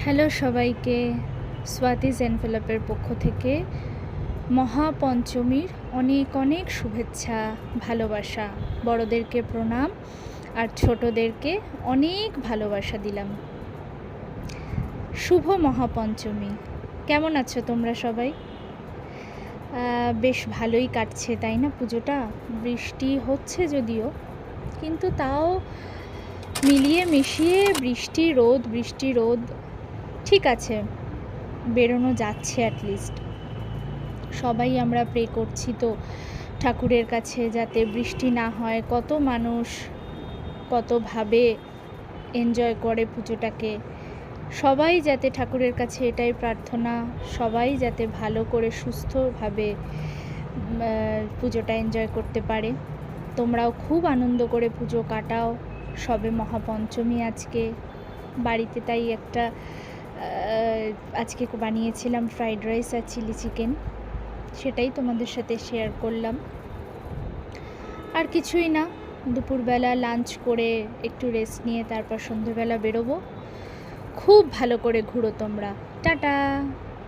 Hello সবাইকে, স্বাতিজ এনভেলপের পক্ষ থেকে মহাপঞ্চমীর অনেক অনেক শুভেচ্ছা, ভালোবাসা। বড়দেরকে প্রণাম আর ছোটদেরকে অনেক ভালোবাসা দিলাম। শুভ মহাপঞ্চমী। কেমন আছো তোমরা সবাই? বেশ ভালোই কাটছে তাই না পুজোটা? বৃষ্টি হচ্ছে যদিও, কিন্তু তাও মিলিয়ে মিশিয়ে বৃষ্টি রোদ ঠিক আছে, বেরোনো যাচ্ছে অ্যাটলিস্ট। সবাই আমরা প্রে করছি তো ঠাকুরের কাছে যাতে বৃষ্টি না হয়। কত মানুষ কতভাবে এনজয় করে পুজোটাকে। সবাই যাতে, ঠাকুরের কাছে এটাই প্রার্থনা, সবাই যাতে ভালো করে সুস্থভাবে পুজোটা এনজয় করতে পারে। তোমরাও খুব আনন্দ করে পুজো কাটাও। সবে মহাপঞ্চমী আজকে। বাড়িতে তাই একটা আজকে বানিয়েছিলাম ফ্রাইড রাইস আর চিলি চিকেন, সেটাই তোমাদের সাথে শেয়ার করলাম। আর কিছুই না, দুপুরবেলা লাঞ্চ করে একটু রেস্ট নিয়ে তারপর সন্ধ্যেবেলা বেরোবো। খুব ভালো করে ঘুরো তোমরা। টাটা।